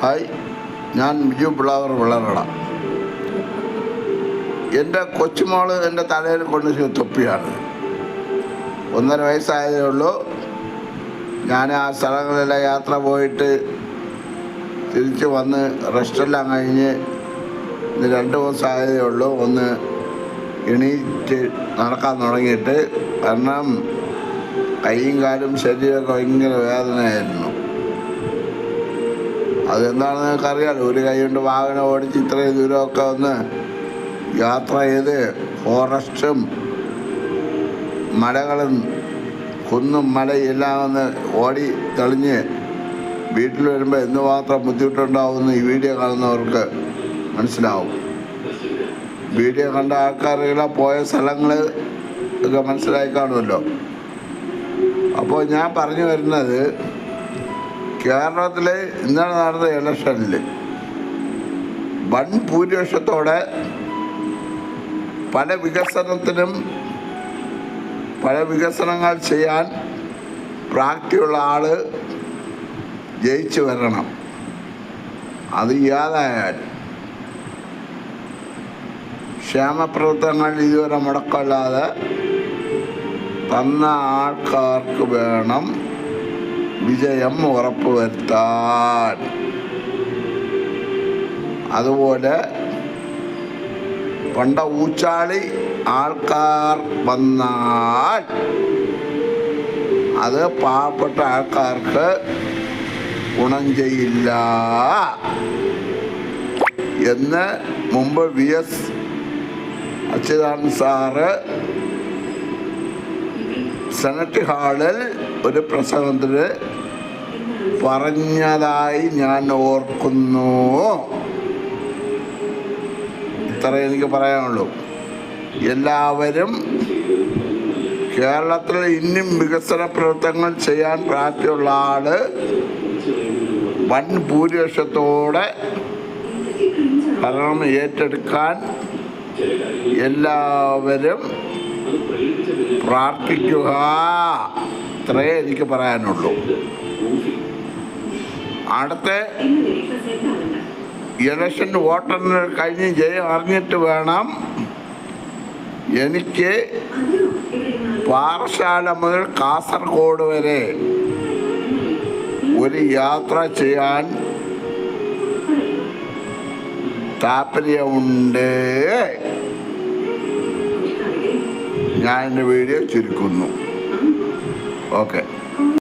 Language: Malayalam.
ഹായ്, ഞാൻ ബിജു ബ്ലോഗർ വിളറട. എൻ്റെ കൊച്ചുമോള് എൻ്റെ തലയിൽ കൊണ്ട് തൊപ്പിയാണ്. 1.5 വയസ്സായതേ ഉള്ളൂ. ഞാൻ ആ സ്ഥലങ്ങളിലെല്ലാം യാത്ര പോയിട്ട് തിരിച്ച് വന്ന് റെസ്റ്റെല്ലാം കഴിഞ്ഞ് 2 ദിവസമായതേ ഉള്ളൂ. ഒന്ന് എണീറ്റ് നടക്കാൻ തുടങ്ങിയിട്ട്. കാരണം കൈയും കാലും ശരീരമൊക്കെ ഭയങ്കര വേദനയായിരുന്നു. അതെന്താണെന്ന് നിങ്ങൾക്കറിയാലോ. ഒരു കൈ കൊണ്ട് വാഹനം ഓടിച്ച് ഇത്രയും ദൂരമൊക്കെ ഒന്ന് യാത്ര ചെയ്ത് ഫോറസ്റ്റും മലകളും കുന്നും മലയും എല്ലാം ഒന്ന് ഓടി തെളിഞ്ഞ് വീട്ടിൽ വരുമ്പോൾ എന്തുമാത്രം ബുദ്ധിമുട്ടുണ്ടാവുമെന്ന് ഈ വീഡിയോ കാണുന്നവർക്ക് മനസ്സിലാവും. വീഡിയോ കണ്ട ആൾക്കാരെല്ലാം പോയ സ്ഥലങ്ങൾ ഒക്കെ മനസ്സിലായി കാണുമല്ലോ. അപ്പോൾ ഞാൻ പറഞ്ഞു വരുന്നത്, കേരളത്തിൽ ഇന്നലെ നടന്ന ഇലക്ഷനിൽ വൻ ഭൂരിപക്ഷത്തോടെ പല വികസനങ്ങൾ ചെയ്യാൻ പ്രാപ്തിയുള്ള ആൾ ജയിച്ചു വരണം. അത് യാതായാൽ ക്ഷേമപ്രവർത്തനങ്ങൾ ഇതുവരെ മുടക്കമില്ലാതെ തന്ന ആൾക്കാർക്ക് വേണം വിജയം ഉറപ്പുവരുത്താൻ. അതുപോലെ പണ്ട ഊച്ചാളി ആൾക്കാർ വന്നാൽ അത് പാവപ്പെട്ട ആൾക്കാർക്ക് ഗുണം ചെയ്യില്ല എന്ന് മുമ്പ് VS അച്യുതാനന്ദൻ സാറ് സെനറ്റ് ഹാളിൽ ഒരു പ്രസംഗത്തിൽ പറഞ്ഞതായി ഞാൻ ഓർക്കുന്നു. ഇത്രേ എനിക്ക് പറയാനുള്ളൂ. എല്ലാവരും കേരളത്തിൽ ഇനിയും വികസന പ്രവർത്തനങ്ങൾ ചെയ്യാൻ പ്രാപ്തിയുള്ള ആൾ വൻ ഭൂരിപക്ഷത്തോടെ ഭരണം ഏറ്റെടുക്കാൻ എല്ലാവരും പ്രാർത്ഥിക്കുക. ഇത്രേ എനിക്ക് പറയാനുള്ളൂ. അടുത്ത ഇലക്ഷൻ വോട്ടെണ്ണൽ കഴിഞ്ഞ് ജയം അറിഞ്ഞിട്ട് വേണം എനിക്ക് പാറശാല മുതൽ കാസർഗോഡ് വരെ ഒരു യാത്ര ചെയ്യാൻ താല്പര്യമുണ്ട്. ഞാൻ എൻ്റെ വീഡിയോ ചുരുക്കുന്നു. ഓക്കെ.